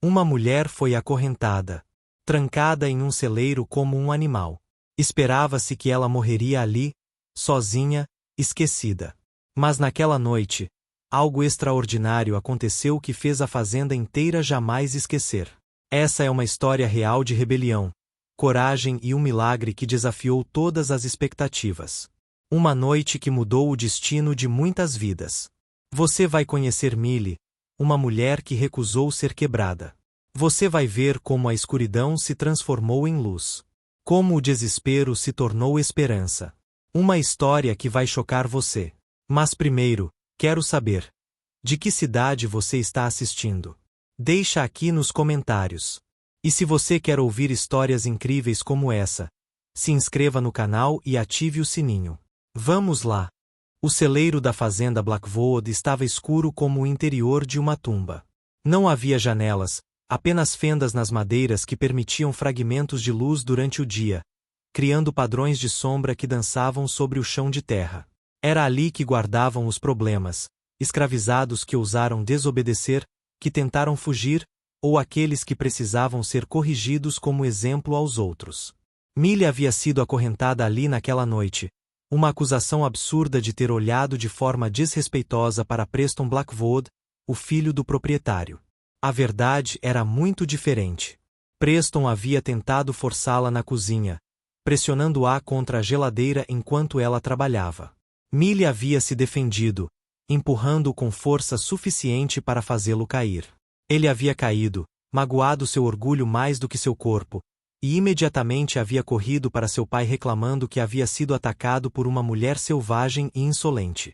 Uma mulher foi acorrentada, trancada em um celeiro como um animal. Esperava-se que ela morreria ali, sozinha, esquecida. Mas naquela noite, algo extraordinário aconteceu que fez a fazenda inteira jamais esquecer. Essa é uma história real de rebelião, coragem e um milagre que desafiou todas as expectativas. Uma noite que mudou o destino de muitas vidas. Você vai conhecer Millie, uma mulher que recusou ser quebrada. Você vai ver como a escuridão se transformou em luz. Como o desespero se tornou esperança. Uma história que vai chocar você. Mas primeiro, quero saber: de que cidade você está assistindo? Deixa aqui nos comentários. E se você quer ouvir histórias incríveis como essa, se inscreva no canal e ative o sininho. Vamos lá! O celeiro da fazenda Blackwood estava escuro como o interior de uma tumba. Não havia janelas, apenas fendas nas madeiras que permitiam fragmentos de luz durante o dia, criando padrões de sombra que dançavam sobre o chão de terra. Era ali que guardavam os problemas, escravizados que ousaram desobedecer, que tentaram fugir, ou aqueles que precisavam ser corrigidos como exemplo aos outros. Millie havia sido acorrentada ali naquela noite, uma acusação absurda de ter olhado de forma desrespeitosa para Preston Blackwood, o filho do proprietário. A verdade era muito diferente. Preston havia tentado forçá-la na cozinha, pressionando-a contra a geladeira enquanto ela trabalhava. Millie havia se defendido, empurrando-o com força suficiente para fazê-lo cair. Ele havia caído, magoado seu orgulho mais do que seu corpo, e imediatamente havia corrido para seu pai reclamando que havia sido atacado por uma mulher selvagem e insolente.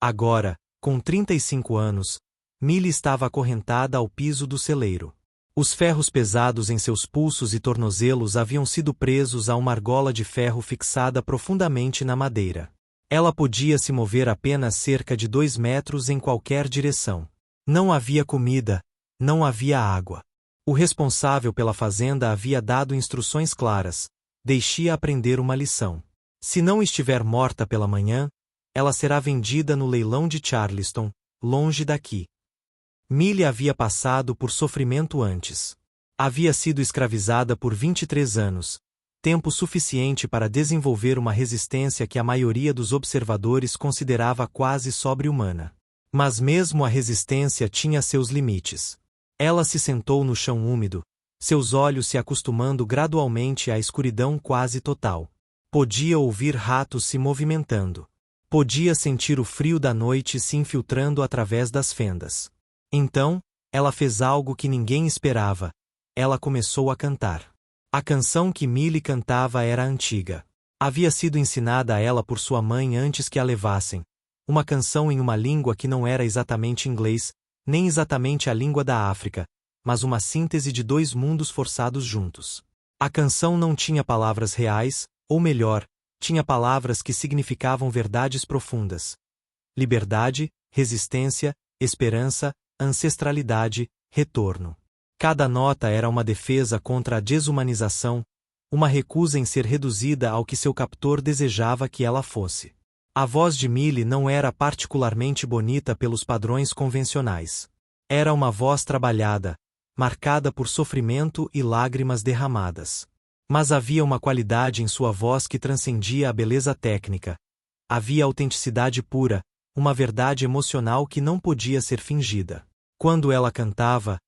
Agora, com 35 anos, Millie estava acorrentada ao piso do celeiro. Os ferros pesados em seus pulsos e tornozelos haviam sido presos a uma argola de ferro fixada profundamente na madeira. Ela podia se mover apenas cerca de 2 metros em qualquer direção. Não havia comida, não havia água. O responsável pela fazenda havia dado instruções claras: deixe-a aprender uma lição. Se não estiver morta pela manhã, ela será vendida no leilão de Charleston, longe daqui. Millie havia passado por sofrimento antes. Havia sido escravizada por 23 anos, tempo suficiente para desenvolver uma resistência que a maioria dos observadores considerava quase sobre-humana. Mas mesmo a resistência tinha seus limites. Ela se sentou no chão úmido, seus olhos se acostumando gradualmente à escuridão quase total. Podia ouvir ratos se movimentando. Podia sentir o frio da noite se infiltrando através das fendas. Então, ela fez algo que ninguém esperava. Ela começou a cantar. A canção que Millie cantava era antiga. Havia sido ensinada a ela por sua mãe antes que a levassem. Uma canção em uma língua que não era exatamente inglês, nem exatamente a língua da África, mas uma síntese de 2 mundos forçados juntos. A canção não tinha palavras reais, ou melhor, tinha palavras que significavam verdades profundas. Liberdade, resistência, esperança, ancestralidade, retorno. Cada nota era uma defesa contra a desumanização, uma recusa em ser reduzida ao que seu captor desejava que ela fosse. A voz de Millie não era particularmente bonita pelos padrões convencionais. Era uma voz trabalhada, marcada por sofrimento e lágrimas derramadas. Mas havia uma qualidade em sua voz que transcendia a beleza técnica. Havia autenticidade pura, uma verdade emocional que não podia ser fingida. Quando ela cantava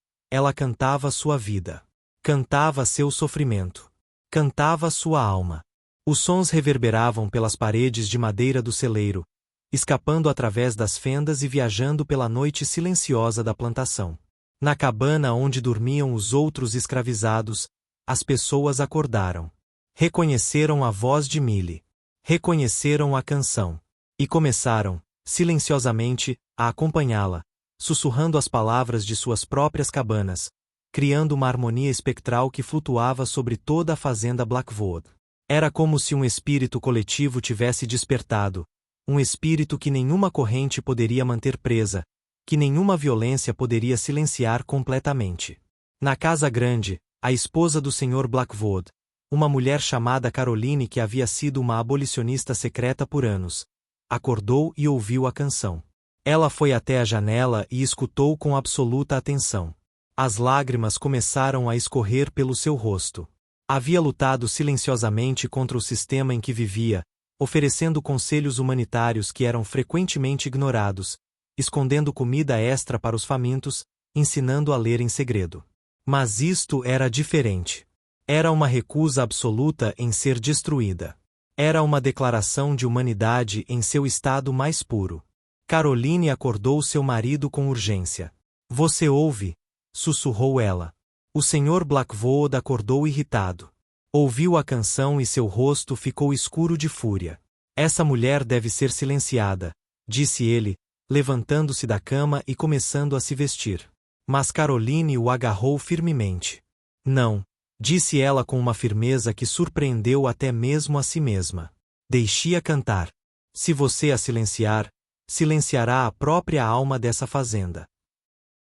sua vida. Cantava seu sofrimento. Cantava sua alma. Os sons reverberavam pelas paredes de madeira do celeiro, escapando através das fendas e viajando pela noite silenciosa da plantação. Na cabana onde dormiam os outros escravizados, as pessoas acordaram. Reconheceram a voz de Millie. Reconheceram a canção. E começaram, silenciosamente, a acompanhá-la, sussurrando as palavras de suas próprias cabanas, criando uma harmonia espectral que flutuava sobre toda a fazenda Blackwood. Era como se um espírito coletivo tivesse despertado, um espírito que nenhuma corrente poderia manter presa, que nenhuma violência poderia silenciar completamente. Na casa grande, a esposa do Sr. Blackwood, uma mulher chamada Caroline que havia sido uma abolicionista secreta por anos, acordou e ouviu a canção. Ela foi até a janela e escutou com absoluta atenção. As lágrimas começaram a escorrer pelo seu rosto. Havia lutado silenciosamente contra o sistema em que vivia, oferecendo conselhos humanitários que eram frequentemente ignorados, escondendo comida extra para os famintos, ensinando a ler em segredo. Mas isto era diferente. Era uma recusa absoluta em ser destruída. Era uma declaração de humanidade em seu estado mais puro. Caroline acordou seu marido com urgência. Você ouve? Sussurrou ela. O Sr. Blackwood acordou irritado. Ouviu a canção e seu rosto ficou escuro de fúria. Essa mulher deve ser silenciada, disse ele, levantando-se da cama e começando a se vestir. Mas Caroline o agarrou firmemente. Não, disse ela com uma firmeza que surpreendeu até mesmo a si mesma. Deixe-a cantar. Se você a silenciar, silenciará a própria alma dessa fazenda.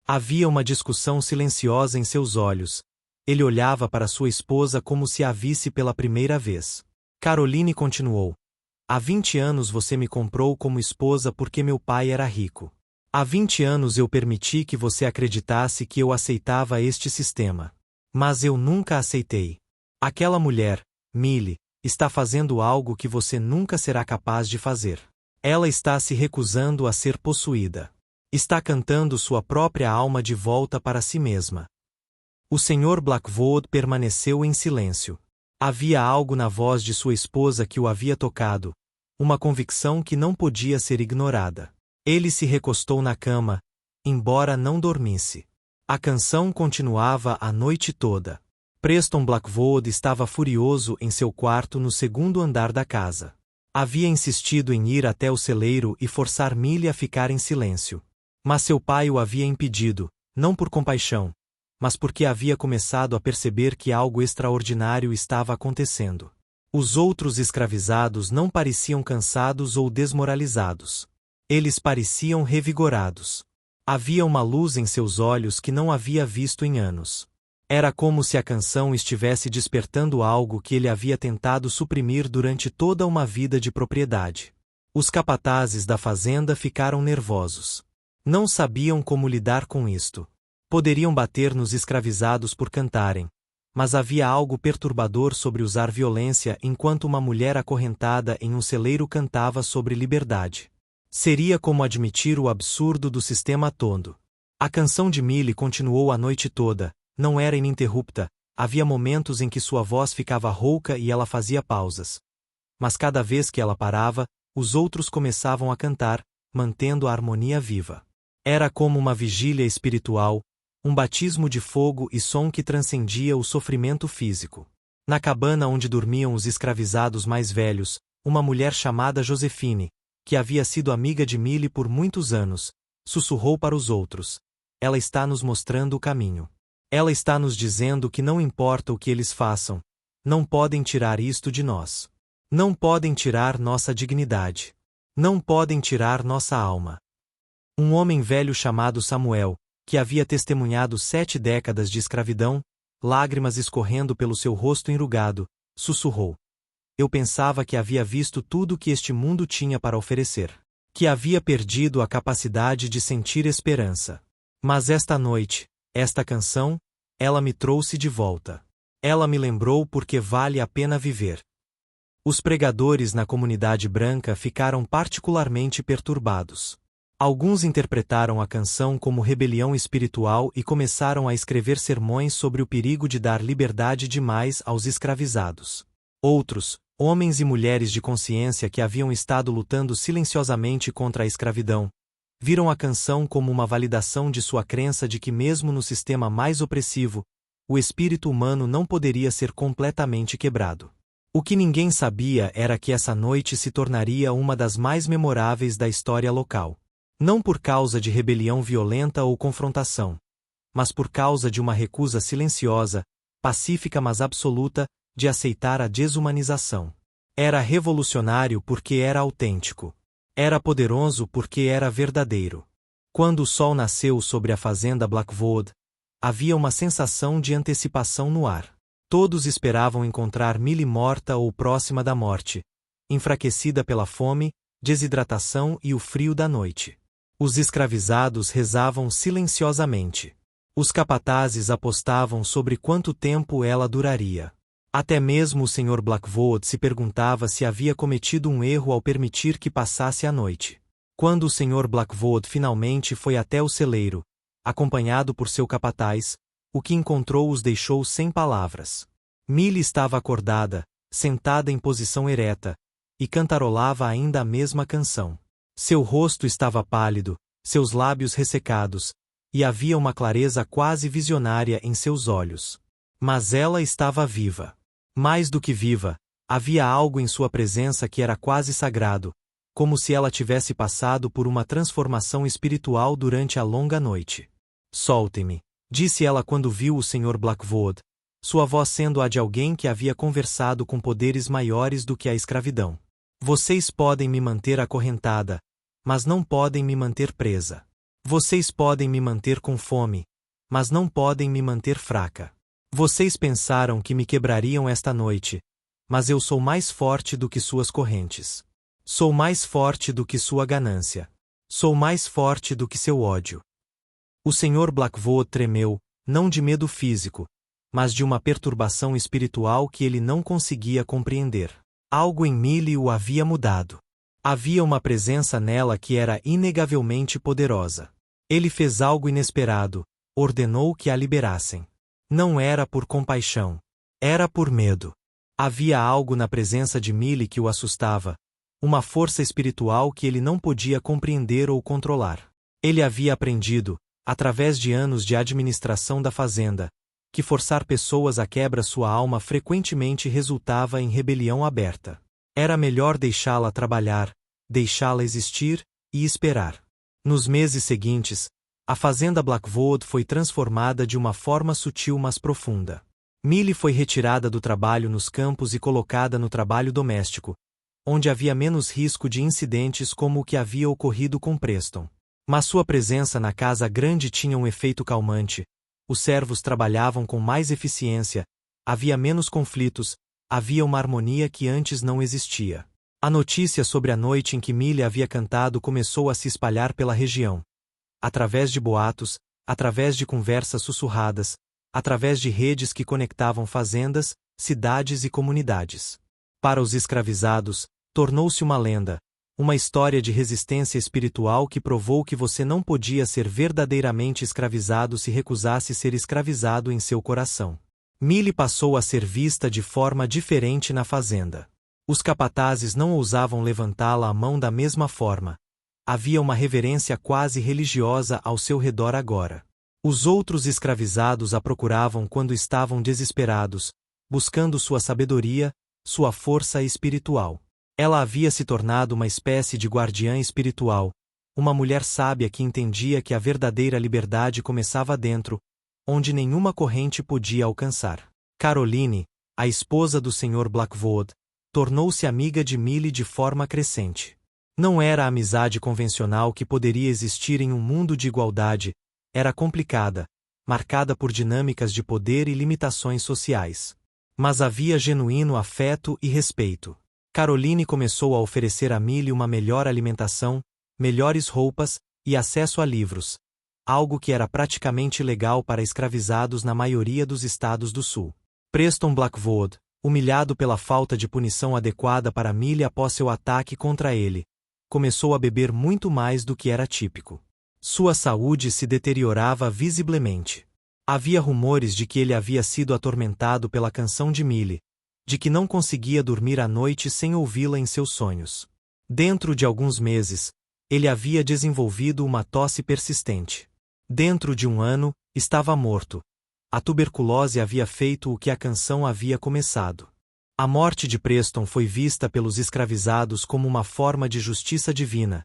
Havia uma discussão silenciosa em seus olhos. Ele olhava para sua esposa como se a visse pela primeira vez. Caroline continuou. Há 20 anos você me comprou como esposa porque meu pai era rico. Há 20 anos eu permiti que você acreditasse que eu aceitava este sistema. Mas eu nunca aceitei. Aquela mulher, Millie, está fazendo algo que você nunca será capaz de fazer. Ela está se recusando a ser possuída. Está cantando sua própria alma de volta para si mesma. O Sr. Blackwood permaneceu em silêncio. Havia algo na voz de sua esposa que o havia tocado, uma convicção que não podia ser ignorada. Ele se recostou na cama, embora não dormisse. A canção continuava a noite toda. Preston Blackwood estava furioso em seu quarto no segundo andar da casa. Havia insistido em ir até o celeiro e forçar Millie a ficar em silêncio. Mas seu pai o havia impedido, não por compaixão, mas porque havia começado a perceber que algo extraordinário estava acontecendo. Os outros escravizados não pareciam cansados ou desmoralizados. Eles pareciam revigorados. Havia uma luz em seus olhos que não havia visto em anos. Era como se a canção estivesse despertando algo que ele havia tentado suprimir durante toda uma vida de propriedade. Os capatazes da fazenda ficaram nervosos. Não sabiam como lidar com isto. Poderiam bater nos escravizados por cantarem, mas havia algo perturbador sobre usar violência enquanto uma mulher acorrentada em um celeiro cantava sobre liberdade. Seria como admitir o absurdo do sistema todo. A canção de Millie continuou a noite toda, não era ininterrupta, havia momentos em que sua voz ficava rouca e ela fazia pausas. Mas cada vez que ela parava, os outros começavam a cantar, mantendo a harmonia viva. Era como uma vigília espiritual, um batismo de fogo e som que transcendia o sofrimento físico. Na cabana onde dormiam os escravizados mais velhos, uma mulher chamada Josephine, que havia sido amiga de Millie por muitos anos, sussurrou para os outros. Ela está nos mostrando o caminho. Ela está nos dizendo que não importa o que eles façam, não podem tirar isto de nós. Não podem tirar nossa dignidade. Não podem tirar nossa alma. Um homem velho chamado Samuel, que havia testemunhado 7 décadas de escravidão, lágrimas escorrendo pelo seu rosto enrugado, sussurrou. Eu pensava que havia visto tudo que este mundo tinha para oferecer. Que havia perdido a capacidade de sentir esperança. Mas esta noite, esta canção, ela me trouxe de volta. Ela me lembrou porque vale a pena viver. Os pregadores na comunidade branca ficaram particularmente perturbados. Alguns interpretaram a canção como rebelião espiritual e começaram a escrever sermões sobre o perigo de dar liberdade demais aos escravizados. Outros, homens e mulheres de consciência que haviam estado lutando silenciosamente contra a escravidão, viram a canção como uma validação de sua crença de que mesmo no sistema mais opressivo, o espírito humano não poderia ser completamente quebrado. O que ninguém sabia era que essa noite se tornaria uma das mais memoráveis da história local. Não por causa de rebelião violenta ou confrontação, mas por causa de uma recusa silenciosa, pacífica mas absoluta, de aceitar a desumanização. Era revolucionário porque era autêntico. Era poderoso porque era verdadeiro. Quando o sol nasceu sobre a fazenda Blackwood, havia uma sensação de antecipação no ar. Todos esperavam encontrar Millie morta ou próxima da morte, enfraquecida pela fome, desidratação e o frio da noite. Os escravizados rezavam silenciosamente. Os capatazes apostavam sobre quanto tempo ela duraria. Até mesmo o Sr. Blackwood se perguntava se havia cometido um erro ao permitir que passasse a noite. Quando o Sr. Blackwood finalmente foi até o celeiro, acompanhado por seu capataz, o que encontrou os deixou sem palavras. Milly estava acordada, sentada em posição ereta, e cantarolava ainda a mesma canção. Seu rosto estava pálido, seus lábios ressecados, e havia uma clareza quase visionária em seus olhos. Mas ela estava viva. Mais do que viva, havia algo em sua presença que era quase sagrado, como se ela tivesse passado por uma transformação espiritual durante a longa noite. Solte-me, disse ela quando viu o Sr. Blackwood, sua voz sendo a de alguém que havia conversado com poderes maiores do que a escravidão. Vocês podem me manter acorrentada, mas não podem me manter presa. Vocês podem me manter com fome, mas não podem me manter fraca. Vocês pensaram que me quebrariam esta noite, mas eu sou mais forte do que suas correntes. Sou mais forte do que sua ganância. Sou mais forte do que seu ódio. O Sr. Blackwood tremeu, não de medo físico, mas de uma perturbação espiritual que ele não conseguia compreender. Algo em Milly o havia mudado. Havia uma presença nela que era inegavelmente poderosa. Ele fez algo inesperado, ordenou que a liberassem. Não era por compaixão. Era por medo. Havia algo na presença de Milly que o assustava, uma força espiritual que ele não podia compreender ou controlar. Ele havia aprendido, através de anos de administração da fazenda, que forçar pessoas a quebra sua alma frequentemente resultava em rebelião aberta. Era melhor deixá-la trabalhar, deixá-la existir e esperar. Nos meses seguintes, a fazenda Blackwood foi transformada de uma forma sutil mas profunda. Milly foi retirada do trabalho nos campos e colocada no trabalho doméstico, onde havia menos risco de incidentes como o que havia ocorrido com Preston. Mas sua presença na casa grande tinha um efeito calmante, os servos trabalhavam com mais eficiência, havia menos conflitos, havia uma harmonia que antes não existia. A notícia sobre a noite em que Milly havia cantado começou a se espalhar pela região. Através de boatos, através de conversas sussurradas, através de redes que conectavam fazendas, cidades e comunidades. Para os escravizados, tornou-se uma lenda, uma história de resistência espiritual que provou que você não podia ser verdadeiramente escravizado se recusasse ser escravizado em seu coração. Milly passou a ser vista de forma diferente na fazenda. Os capatazes não ousavam levantá-la a mão da mesma forma. Havia uma reverência quase religiosa ao seu redor agora. Os outros escravizados a procuravam quando estavam desesperados, buscando sua sabedoria, sua força espiritual. Ela havia se tornado uma espécie de guardiã espiritual, uma mulher sábia que entendia que a verdadeira liberdade começava dentro, onde nenhuma corrente podia alcançar. Caroline, a esposa do Sr. Blackwood, tornou-se amiga de Milly de forma crescente. Não era a amizade convencional que poderia existir em um mundo de igualdade, era complicada, marcada por dinâmicas de poder e limitações sociais. Mas havia genuíno afeto e respeito. Caroline começou a oferecer a Milly uma melhor alimentação, melhores roupas e acesso a livros, algo que era praticamente legal para escravizados na maioria dos estados do Sul. Preston Blackwood, humilhado pela falta de punição adequada para Milly após seu ataque contra ele, começou a beber muito mais do que era típico. Sua saúde se deteriorava visivelmente. Havia rumores de que ele havia sido atormentado pela canção de Milly, de que não conseguia dormir à noite sem ouvi-la em seus sonhos. Dentro de alguns meses, ele havia desenvolvido uma tosse persistente. Dentro de um ano, estava morto. A tuberculose havia feito o que a canção havia começado. A morte de Preston foi vista pelos escravizados como uma forma de justiça divina,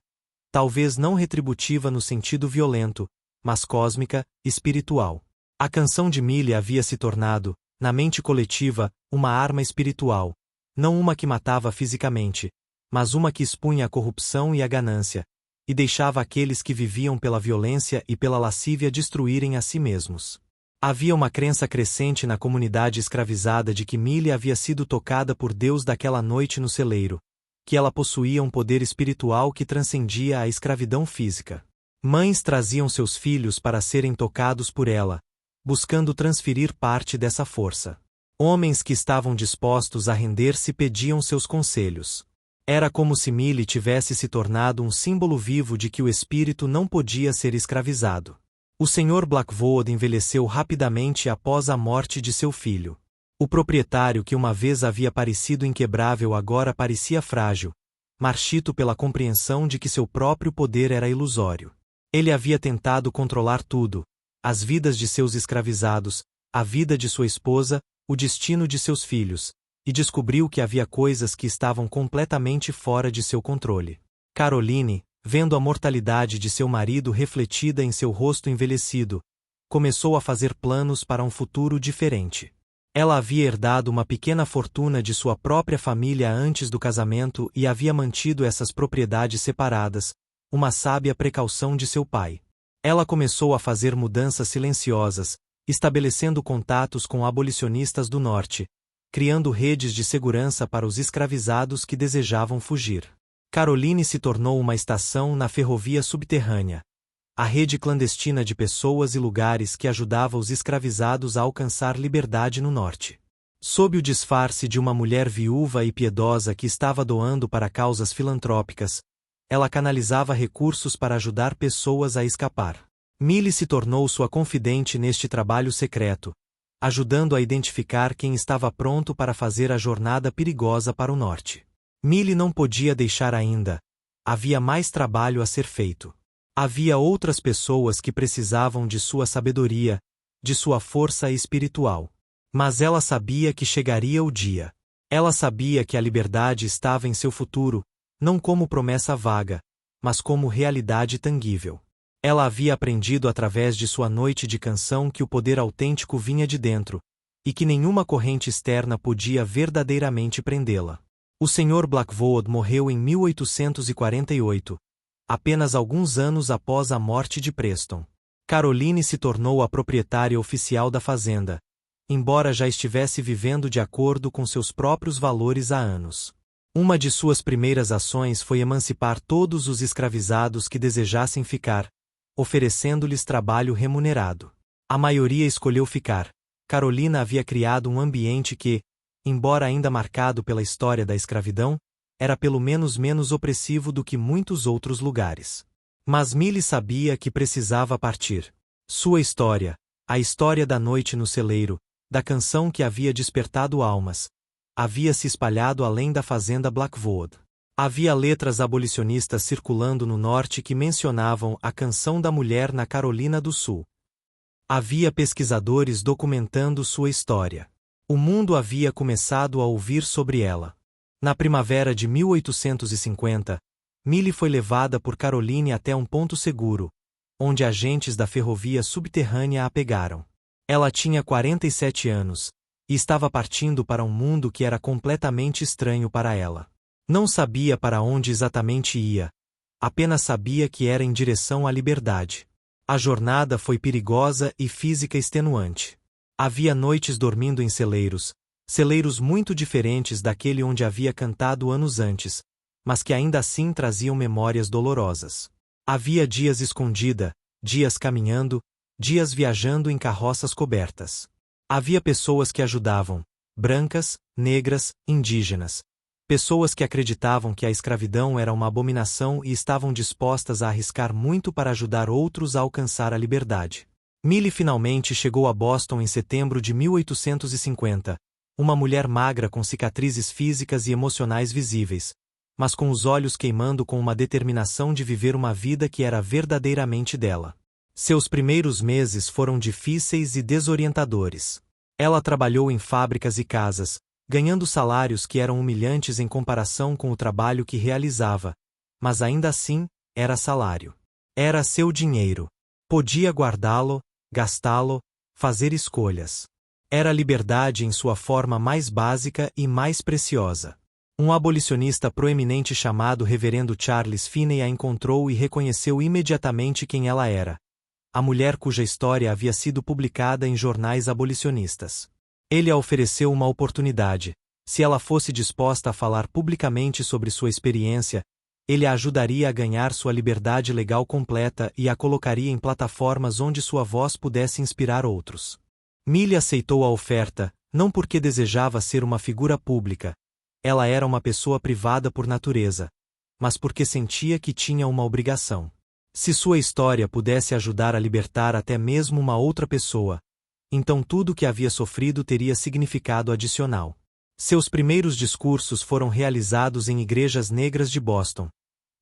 talvez não retributiva no sentido violento, mas cósmica, espiritual. A canção de Milly havia se tornado, na mente coletiva, uma arma espiritual, não uma que matava fisicamente, mas uma que expunha a corrupção e a ganância, e deixava aqueles que viviam pela violência e pela lascívia destruírem a si mesmos. Havia uma crença crescente na comunidade escravizada de que Milly havia sido tocada por Deus daquela noite no celeiro, que ela possuía um poder espiritual que transcendia a escravidão física. Mães traziam seus filhos para serem tocados por ela, buscando transferir parte dessa força. Homens que estavam dispostos a render-se pediam seus conselhos. Era como se Millie tivesse se tornado um símbolo vivo de que o espírito não podia ser escravizado. O Sr. Blackwood envelheceu rapidamente após a morte de seu filho. O proprietário que uma vez havia parecido inquebrável agora parecia frágil, marchito pela compreensão de que seu próprio poder era ilusório. Ele havia tentado controlar tudo: as vidas de seus escravizados, a vida de sua esposa, o destino de seus filhos, e descobriu que havia coisas que estavam completamente fora de seu controle. Caroline, vendo a mortalidade de seu marido refletida em seu rosto envelhecido, começou a fazer planos para um futuro diferente. Ela havia herdado uma pequena fortuna de sua própria família antes do casamento e havia mantido essas propriedades separadas, uma sábia precaução de seu pai. Ela começou a fazer mudanças silenciosas, estabelecendo contatos com abolicionistas do norte, criando redes de segurança para os escravizados que desejavam fugir. Caroline se tornou uma estação na ferrovia subterrânea, a rede clandestina de pessoas e lugares que ajudava os escravizados a alcançar liberdade no norte. Sob o disfarce de uma mulher viúva e piedosa que estava doando para causas filantrópicas, ela canalizava recursos para ajudar pessoas a escapar. Millie se tornou sua confidente neste trabalho secreto, ajudando a identificar quem estava pronto para fazer a jornada perigosa para o norte. Millie não podia deixar ainda. Havia mais trabalho a ser feito. Havia outras pessoas que precisavam de sua sabedoria, de sua força espiritual. Mas ela sabia que chegaria o dia. Ela sabia que a liberdade estava em seu futuro, não como promessa vaga, mas como realidade tangível. Ela havia aprendido através de sua noite de canção que o poder autêntico vinha de dentro, e que nenhuma corrente externa podia verdadeiramente prendê-la. O Sr. Blackwood morreu em 1848, apenas alguns anos após a morte de Preston. Caroline se tornou a proprietária oficial da fazenda, embora já estivesse vivendo de acordo com seus próprios valores há anos. Uma de suas primeiras ações foi emancipar todos os escravizados que desejassem ficar, oferecendo-lhes trabalho remunerado. A maioria escolheu ficar. Carolina havia criado um ambiente que, embora ainda marcado pela história da escravidão, era pelo menos menos opressivo do que muitos outros lugares. Mas Millie sabia que precisava partir. Sua história, a história da noite no celeiro, da canção que havia despertado almas, havia se espalhado além da fazenda Blackwood. Havia letras abolicionistas circulando no norte que mencionavam a canção da mulher na Carolina do Sul. Havia pesquisadores documentando sua história. O mundo havia começado a ouvir sobre ela. Na primavera de 1850, Millie foi levada por Caroline até um ponto seguro, onde agentes da ferrovia subterrânea a pegaram. Ela tinha 47 anos, e estava partindo para um mundo que era completamente estranho para ela. Não sabia para onde exatamente ia, apenas sabia que era em direção à liberdade. A jornada foi perigosa e física extenuante. Havia noites dormindo em celeiros muito diferentes daquele onde havia cantado anos antes, mas que ainda assim traziam memórias dolorosas. Havia dias escondida, dias caminhando, dias viajando em carroças cobertas. Havia pessoas que ajudavam, brancas, negras, indígenas. Pessoas que acreditavam que a escravidão era uma abominação e estavam dispostas a arriscar muito para ajudar outros a alcançar a liberdade. Millie finalmente chegou a Boston em setembro de 1850, uma mulher magra com cicatrizes físicas e emocionais visíveis, mas com os olhos queimando com uma determinação de viver uma vida que era verdadeiramente dela. Seus primeiros meses foram difíceis e desorientadores. Ela trabalhou em fábricas e casas, ganhando salários que eram humilhantes em comparação com o trabalho que realizava, mas ainda assim, era salário. Era seu dinheiro. Podia guardá-lo, gastá-lo, fazer escolhas. Era liberdade em sua forma mais básica e mais preciosa. Um abolicionista proeminente chamado Reverendo Charles Finney a encontrou e reconheceu imediatamente quem ela era. A mulher cuja história havia sido publicada em jornais abolicionistas. Ele a ofereceu uma oportunidade, se ela fosse disposta a falar publicamente sobre sua experiência, Ele a ajudaria a ganhar sua liberdade legal completa e a colocaria em plataformas onde sua voz pudesse inspirar outros. Millie aceitou a oferta, não porque desejava ser uma figura pública. Ela era uma pessoa privada por natureza, mas porque sentia que tinha uma obrigação. Se sua história pudesse ajudar a libertar até mesmo uma outra pessoa, então tudo o que havia sofrido teria significado adicional. Seus primeiros discursos foram realizados em igrejas negras de Boston,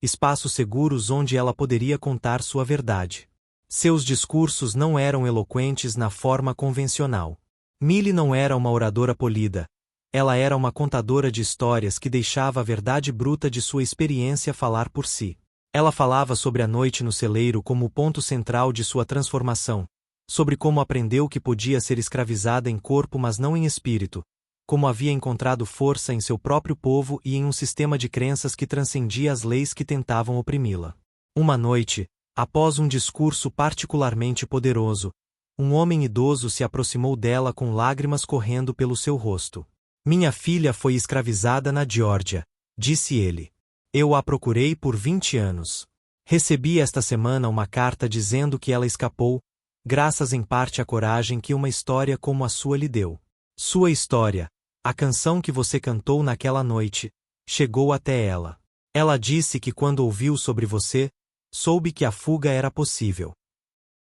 espaços seguros onde ela poderia contar sua verdade. Seus discursos não eram eloquentes na forma convencional. Millie não era uma oradora polida. Ela era uma contadora de histórias que deixava a verdade bruta de sua experiência falar por si. Ela falava sobre a noite no celeiro como o ponto central de sua transformação, sobre como aprendeu que podia ser escravizada em corpo mas não em espírito, como havia encontrado força em seu próprio povo e em um sistema de crenças que transcendia as leis que tentavam oprimi-la. Uma noite, após um discurso particularmente poderoso, um homem idoso se aproximou dela com lágrimas correndo pelo seu rosto. Minha filha foi escravizada na Geórgia, disse ele. Eu a procurei por 20 anos. Recebi esta semana uma carta dizendo que ela escapou, graças em parte à coragem que uma história como a sua lhe deu. Sua história, a canção que você cantou naquela noite, chegou até ela. Ela disse que quando ouviu sobre você, soube que a fuga era possível.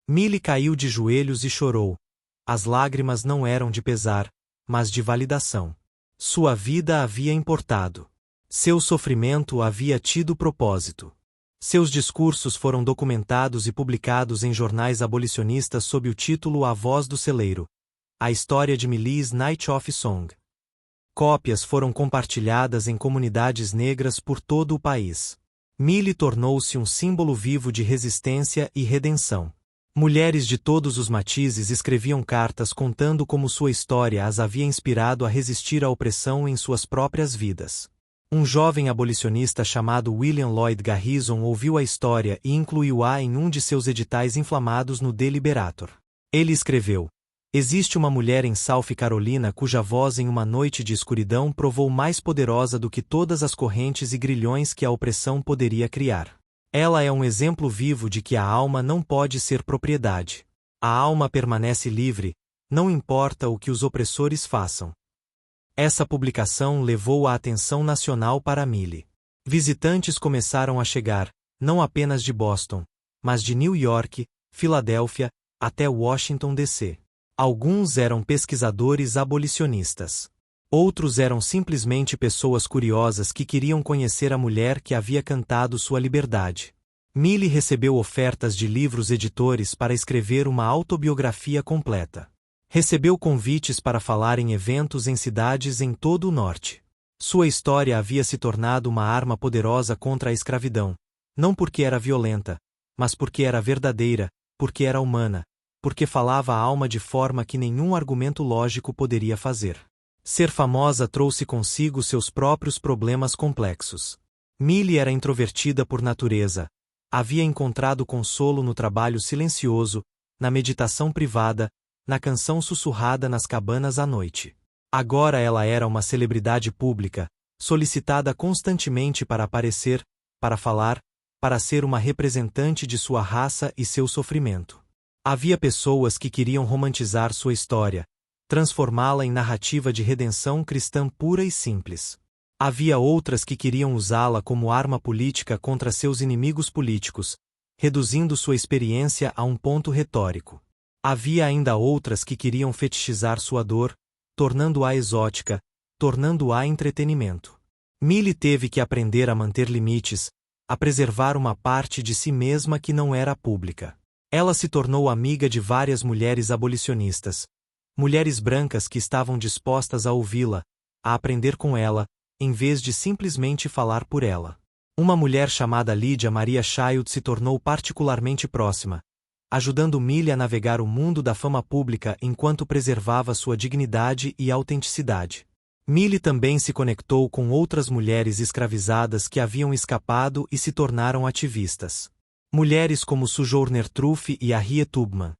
Millie caiu de joelhos e chorou. As lágrimas não eram de pesar, mas de validação. Sua vida havia importado. Seu sofrimento havia tido propósito. Seus discursos foram documentados e publicados em jornais abolicionistas sob o título A Voz do Celeiro, a história de Millie's Night of Song. Cópias foram compartilhadas em comunidades negras por todo o país. Millie tornou-se um símbolo vivo de resistência e redenção. Mulheres de todos os matizes escreviam cartas contando como sua história as havia inspirado a resistir à opressão em suas próprias vidas. Um jovem abolicionista chamado William Lloyd Garrison ouviu a história e incluiu-a em um de seus editais inflamados no The Liberator. Ele escreveu: existe uma mulher em South Carolina cuja voz em uma noite de escuridão provou mais poderosa do que todas as correntes e grilhões que a opressão poderia criar. Ela é um exemplo vivo de que a alma não pode ser propriedade. A alma permanece livre, não importa o que os opressores façam. Essa publicação levou a atenção nacional para Millie. Visitantes começaram a chegar, não apenas de Boston, mas de New York, Filadélfia, até Washington, D.C. Alguns eram pesquisadores abolicionistas. Outros eram simplesmente pessoas curiosas que queriam conhecer a mulher que havia cantado sua liberdade. Millie recebeu ofertas de livros editores para escrever uma autobiografia completa. Recebeu convites para falar em eventos em cidades em todo o norte. Sua história havia se tornado uma arma poderosa contra a escravidão, não porque era violenta, mas porque era verdadeira, porque era humana, porque falava a alma de forma que nenhum argumento lógico poderia fazer. Ser famosa trouxe consigo seus próprios problemas complexos. Millie era introvertida por natureza. Havia encontrado consolo no trabalho silencioso, na meditação privada, na canção sussurrada nas cabanas à noite. Agora ela era uma celebridade pública, solicitada constantemente para aparecer, para falar, para ser uma representante de sua raça e seu sofrimento. Havia pessoas que queriam romantizar sua história, transformá-la em narrativa de redenção cristã pura e simples. Havia outras que queriam usá-la como arma política contra seus inimigos políticos, reduzindo sua experiência a um ponto retórico. Havia ainda outras que queriam fetichizar sua dor, tornando-a exótica, tornando-a entretenimento. Millie teve que aprender a manter limites, a preservar uma parte de si mesma que não era pública. Ela se tornou amiga de várias mulheres abolicionistas, mulheres brancas que estavam dispostas a ouvi-la, a aprender com ela, em vez de simplesmente falar por ela. Uma mulher chamada Lydia Maria Child se tornou particularmente próxima, ajudando Millie a navegar o mundo da fama pública enquanto preservava sua dignidade e autenticidade. Millie também se conectou com outras mulheres escravizadas que haviam escapado e se tornaram ativistas. Mulheres como Sojourner Truth e Harriet Tubman.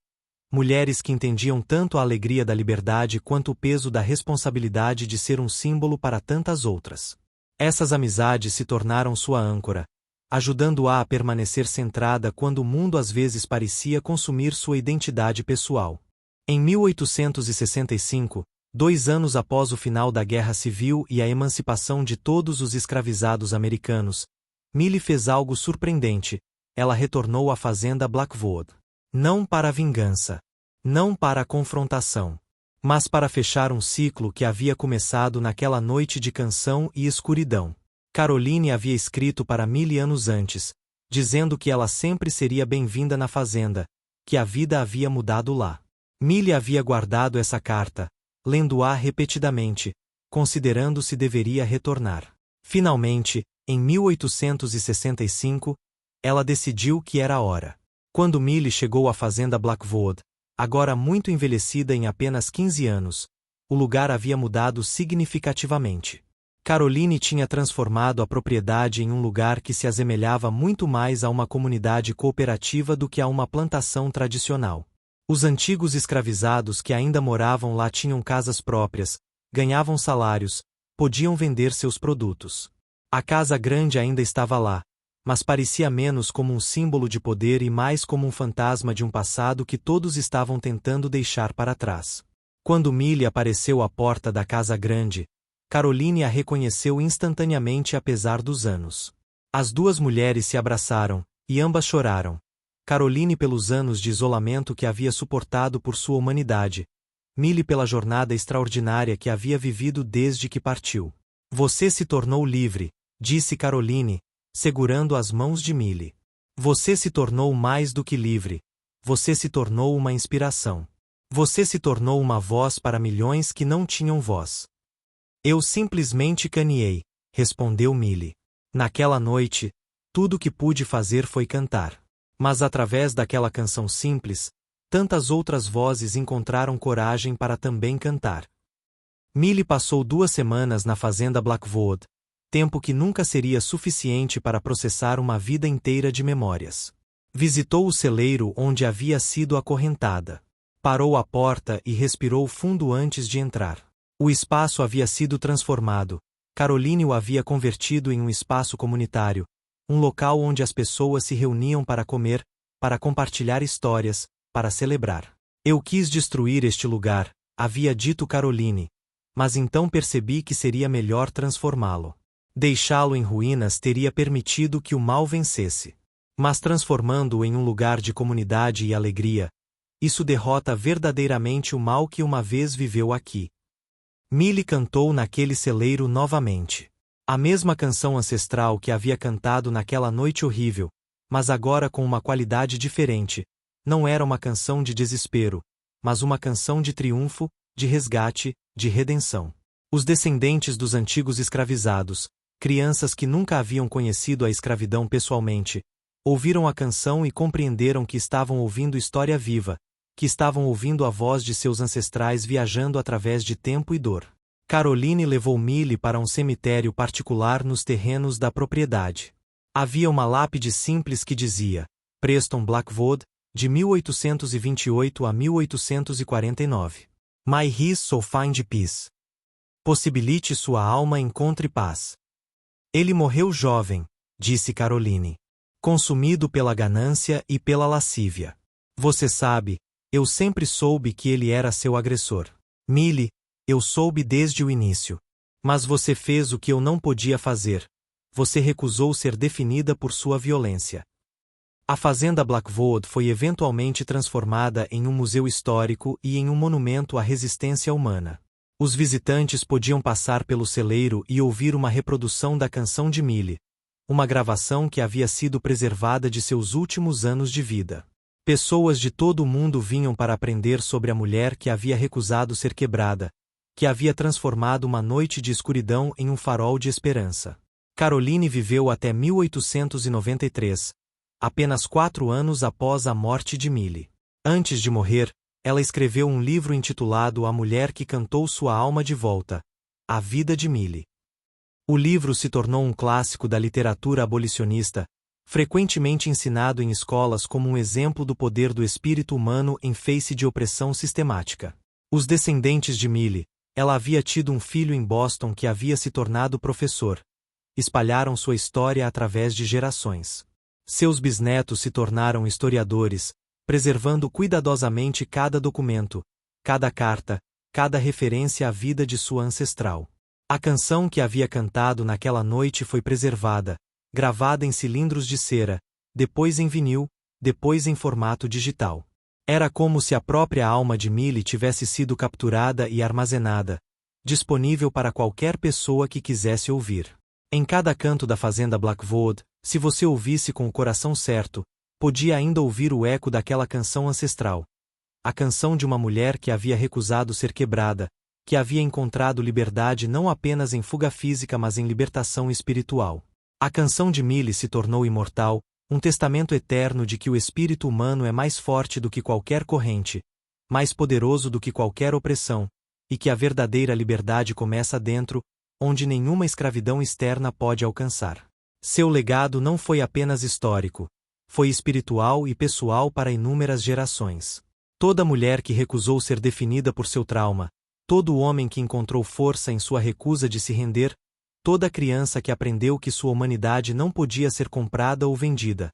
Mulheres que entendiam tanto a alegria da liberdade quanto o peso da responsabilidade de ser um símbolo para tantas outras. Essas amizades se tornaram sua âncora, ajudando-a a permanecer centrada quando o mundo às vezes parecia consumir sua identidade pessoal. Em 1865, 2 anos após o final da Guerra Civil e a emancipação de todos os escravizados americanos, Millie fez algo surpreendente. Ela retornou à fazenda Blackwood. Não para a vingança. Não para a confrontação. Mas para fechar um ciclo que havia começado naquela noite de canção e escuridão. Caroline havia escrito para Millie anos antes, dizendo que ela sempre seria bem-vinda na fazenda, que a vida havia mudado lá. Millie havia guardado essa carta, lendo-a repetidamente, considerando se deveria retornar. Finalmente, em 1865, ela decidiu que era a hora. Quando Millie chegou à fazenda Blackwood, agora muito envelhecida em apenas 15 anos, o lugar havia mudado significativamente. Caroline tinha transformado a propriedade em um lugar que se assemelhava muito mais a uma comunidade cooperativa do que a uma plantação tradicional. Os antigos escravizados que ainda moravam lá tinham casas próprias, ganhavam salários, podiam vender seus produtos. A casa grande ainda estava lá, mas parecia menos como um símbolo de poder e mais como um fantasma de um passado que todos estavam tentando deixar para trás. Quando Millie apareceu à porta da casa grande, Caroline a reconheceu instantaneamente apesar dos anos. As duas mulheres se abraçaram, e ambas choraram. Caroline pelos anos de isolamento que havia suportado por sua humanidade, Millie pela jornada extraordinária que havia vivido desde que partiu. Você se tornou livre, disse Caroline, segurando as mãos de Millie. Você se tornou mais do que livre. Você se tornou uma inspiração. Você se tornou uma voz para milhões que não tinham voz. Eu simplesmente caneei, respondeu Millie. Naquela noite, tudo que pude fazer foi cantar. Mas através daquela canção simples, tantas outras vozes encontraram coragem para também cantar. Millie passou 2 semanas na fazenda Blackwood, tempo que nunca seria suficiente para processar uma vida inteira de memórias. Visitou o celeiro onde havia sido acorrentada. Parou à porta e respirou fundo antes de entrar. O espaço havia sido transformado. Caroline o havia convertido em um espaço comunitário, um local onde as pessoas se reuniam para comer, para compartilhar histórias, para celebrar. Eu quis destruir este lugar, havia dito Caroline, mas então percebi que seria melhor transformá-lo. Deixá-lo em ruínas teria permitido que o mal vencesse. Mas transformando-o em um lugar de comunidade e alegria, isso derrota verdadeiramente o mal que uma vez viveu aqui. Millie cantou naquele celeiro novamente. A mesma canção ancestral que havia cantado naquela noite horrível, mas agora com uma qualidade diferente. Não era uma canção de desespero, mas uma canção de triunfo, de resgate, de redenção. Os descendentes dos antigos escravizados, crianças que nunca haviam conhecido a escravidão pessoalmente, ouviram a canção e compreenderam que estavam ouvindo história viva, que estavam ouvindo a voz de seus ancestrais viajando através de tempo e dor. Caroline levou Millie para um cemitério particular nos terrenos da propriedade. Havia uma lápide simples que dizia, Preston Blackwood, de 1828 a 1849. My his so find peace. Possibilite sua alma encontre paz. Ele morreu jovem, disse Caroline. Consumido pela ganância e pela lascívia. Você sabe, eu sempre soube que ele era seu agressor. Millie, eu soube desde o início. Mas você fez o que eu não podia fazer. Você recusou ser definida por sua violência. A fazenda Blackwood foi eventualmente transformada em um museu histórico e em um monumento à resistência humana. Os visitantes podiam passar pelo celeiro e ouvir uma reprodução da canção de Millie, uma gravação que havia sido preservada de seus últimos anos de vida. Pessoas de todo o mundo vinham para aprender sobre a mulher que havia recusado ser quebrada, que havia transformado uma noite de escuridão em um farol de esperança. Caroline viveu até 1893, apenas 4 anos após a morte de Millie. Antes de morrer, ela escreveu um livro intitulado A Mulher que Cantou Sua Alma de Volta, A Vida de Millie. O livro se tornou um clássico da literatura abolicionista, frequentemente ensinado em escolas como um exemplo do poder do espírito humano em face de opressão sistemática. Os descendentes de Millie, ela havia tido um filho em Boston que havia se tornado professor. espalharam sua história através de gerações. Seus bisnetos se tornaram historiadores, preservando cuidadosamente cada documento, cada carta, cada referência à vida de sua ancestral. A canção que havia cantado naquela noite foi preservada, gravada em cilindros de cera, depois em vinil, depois em formato digital. Era como se a própria alma de Millie tivesse sido capturada e armazenada, disponível para qualquer pessoa que quisesse ouvir. Em cada canto da fazenda Blackwood, se você ouvisse com o coração certo, podia ainda ouvir o eco daquela canção ancestral. A canção de uma mulher que havia recusado ser quebrada, que havia encontrado liberdade não apenas em fuga física mas em libertação espiritual. A canção de Millie se tornou imortal, um testamento eterno de que o espírito humano é mais forte do que qualquer corrente, mais poderoso do que qualquer opressão, e que a verdadeira liberdade começa dentro, onde nenhuma escravidão externa pode alcançar. Seu legado não foi apenas histórico, foi espiritual e pessoal para inúmeras gerações. Toda mulher que recusou ser definida por seu trauma, todo homem que encontrou força em sua recusa de se render, toda criança que aprendeu que sua humanidade não podia ser comprada ou vendida,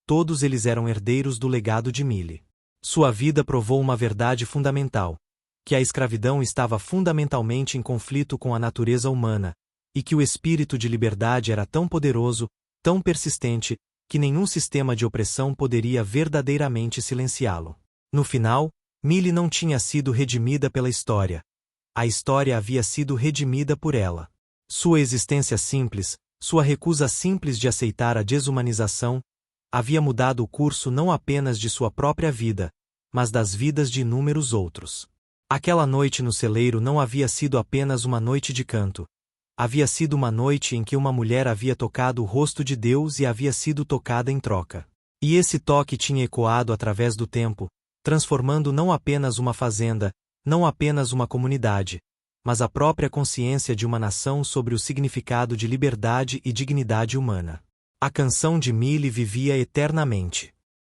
todos eles eram herdeiros do legado de Millie. Sua vida provou uma verdade fundamental, que a escravidão estava fundamentalmente em conflito com a natureza humana, e que o espírito de liberdade era tão poderoso, tão persistente, que nenhum sistema de opressão poderia verdadeiramente silenciá-lo. No final, Millie não tinha sido redimida pela história. A história havia sido redimida por ela. Sua existência simples, sua recusa simples de aceitar a desumanização, havia mudado o curso não apenas de sua própria vida, mas das vidas de inúmeros outros. Aquela noite no celeiro não havia sido apenas uma noite de canto. Havia sido uma noite em que uma mulher havia tocado o rosto de Deus e havia sido tocada em troca. E esse toque tinha ecoado através do tempo, transformando não apenas uma fazenda, não apenas uma comunidade, mas a própria consciência de uma nação sobre o significado de liberdade e dignidade humana. A canção de Millie vivia eternamente.